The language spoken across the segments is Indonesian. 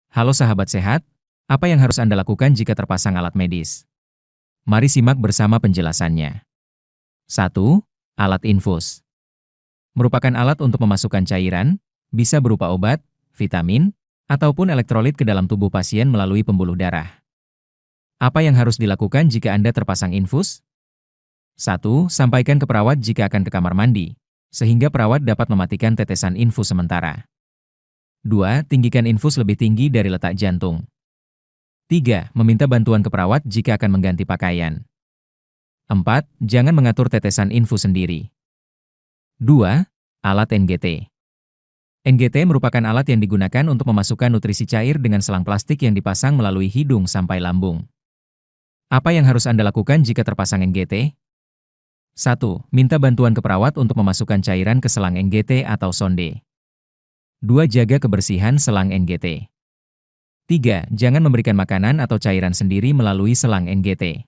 Halo sahabat sehat, apa yang harus Anda lakukan jika terpasang alat medis? Mari simak bersama penjelasannya. 1. Alat infus. Merupakan alat untuk memasukkan cairan, bisa berupa obat, vitamin, ataupun elektrolit ke dalam tubuh pasien melalui pembuluh darah. Apa yang harus dilakukan jika Anda terpasang infus? 1. Sampaikan ke perawat jika akan ke kamar mandi, sehingga perawat dapat mematikan tetesan infus sementara. 2. Tinggikan infus lebih tinggi dari letak jantung. 3. Meminta bantuan ke perawat jika akan mengganti pakaian. 4. Jangan mengatur tetesan infus sendiri. 2. Alat NGT. NGT merupakan alat yang digunakan untuk memasukkan nutrisi cair dengan selang plastik yang dipasang melalui hidung sampai lambung. Apa yang harus Anda lakukan jika terpasang NGT? 1. Minta bantuan ke perawat untuk memasukkan cairan ke selang NGT atau sonde. 2. Jaga kebersihan selang NGT. 3. Jangan memberikan makanan atau cairan sendiri melalui selang NGT.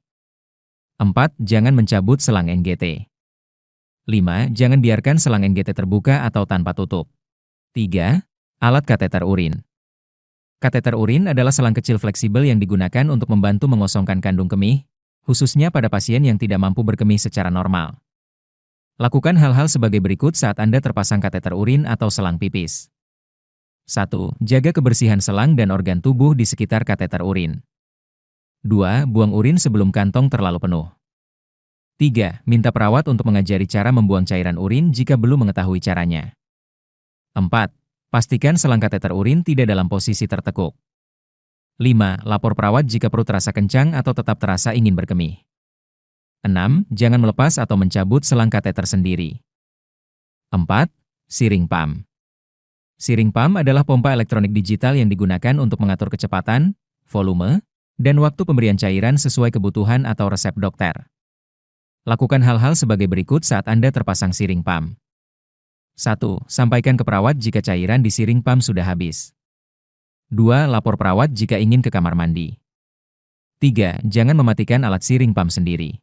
4. Jangan mencabut selang NGT. 5. Jangan biarkan selang NGT terbuka atau tanpa tutup. 3. Alat kateter urin. Kateter urin adalah selang kecil fleksibel yang digunakan untuk membantu mengosongkan kandung kemih, khususnya pada pasien yang tidak mampu berkemih secara normal. Lakukan hal-hal sebagai berikut saat Anda terpasang kateter urin atau selang pipis. 1. Jaga kebersihan selang dan organ tubuh di sekitar kateter urin. 2. Buang urin sebelum kantong terlalu penuh. 3. Minta perawat untuk mengajari cara membuang cairan urin jika belum mengetahui caranya. 4. Pastikan selang kateter urin tidak dalam posisi tertekuk. 5. Lapor perawat jika perut terasa kencang atau tetap terasa ingin berkemih. 6. Jangan melepas atau mencabut selang kateter sendiri. 4. Siring pump. Siring pump adalah pompa elektronik digital yang digunakan untuk mengatur kecepatan, volume, dan waktu pemberian cairan sesuai kebutuhan atau resep dokter. Lakukan hal-hal sebagai berikut saat Anda terpasang siring pump. 1. Sampaikan ke perawat jika cairan di siring pump sudah habis. 2. Lapor perawat jika ingin ke kamar mandi. 3. Jangan mematikan alat siring pump sendiri.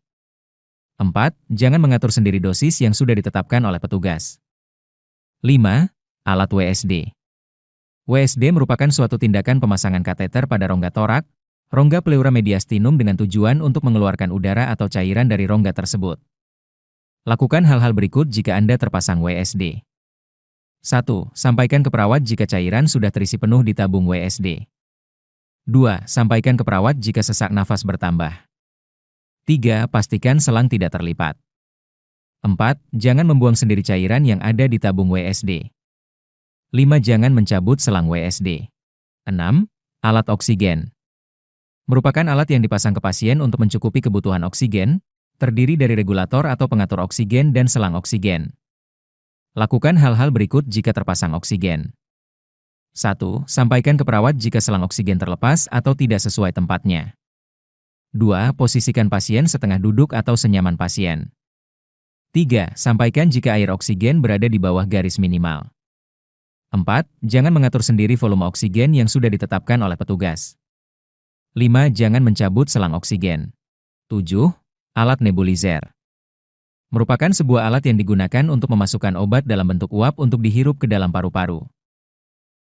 4. Jangan mengatur sendiri dosis yang sudah ditetapkan oleh petugas. 5. Alat WSD. WSD merupakan suatu tindakan pemasangan kateter pada rongga torak, rongga pleura mediastinum dengan tujuan untuk mengeluarkan udara atau cairan dari rongga tersebut. Lakukan hal-hal berikut jika Anda terpasang WSD. 1. Sampaikan ke perawat jika cairan sudah terisi penuh di tabung WSD. 2. Sampaikan ke perawat jika sesak nafas bertambah. 3. Pastikan selang tidak terlipat. 4. Jangan membuang sendiri cairan yang ada di tabung WSD. 5. Jangan mencabut selang WSD. 6. Alat oksigen. Merupakan alat yang dipasang ke pasien untuk mencukupi kebutuhan oksigen, terdiri dari regulator atau pengatur oksigen dan selang oksigen. Lakukan hal-hal berikut jika terpasang oksigen. 1. Sampaikan ke perawat jika selang oksigen terlepas atau tidak sesuai tempatnya. 2. Posisikan pasien setengah duduk atau senyaman pasien. 3. Sampaikan jika air oksigen berada di bawah garis minimal. 4. Jangan mengatur sendiri volume oksigen yang sudah ditetapkan oleh petugas. 5. Jangan mencabut selang oksigen. 7. Alat nebulizer. Merupakan sebuah alat yang digunakan untuk memasukkan obat dalam bentuk uap untuk dihirup ke dalam paru-paru.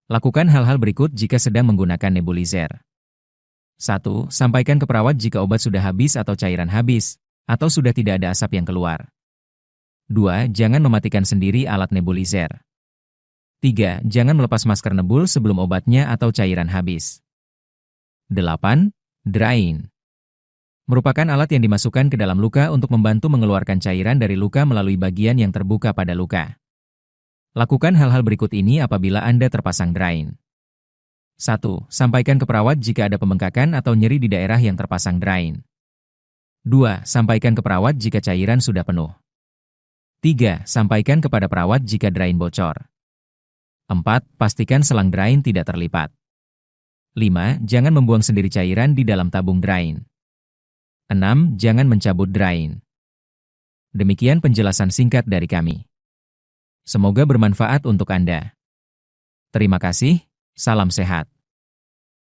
Lakukan hal-hal berikut jika sedang menggunakan nebulizer. 1. Sampaikan ke perawat jika obat sudah habis atau cairan habis, atau sudah tidak ada asap yang keluar. 2. Jangan mematikan sendiri alat nebulizer. 3. Jangan melepas masker nebul sebelum obatnya atau cairan habis. 8. Drain. Merupakan alat yang dimasukkan ke dalam luka untuk membantu mengeluarkan cairan dari luka melalui bagian yang terbuka pada luka. Lakukan hal-hal berikut ini apabila Anda terpasang drain. 1. Sampaikan ke perawat jika ada pembengkakan atau nyeri di daerah yang terpasang drain. 2. Sampaikan ke perawat jika cairan sudah penuh. 3. Sampaikan kepada perawat jika drain bocor. 4. Pastikan selang drain tidak terlipat. 5. Jangan membuang sendiri cairan di dalam tabung drain. 6. Jangan mencabut drain. Demikian penjelasan singkat dari kami. Semoga bermanfaat untuk Anda. Terima kasih, salam sehat.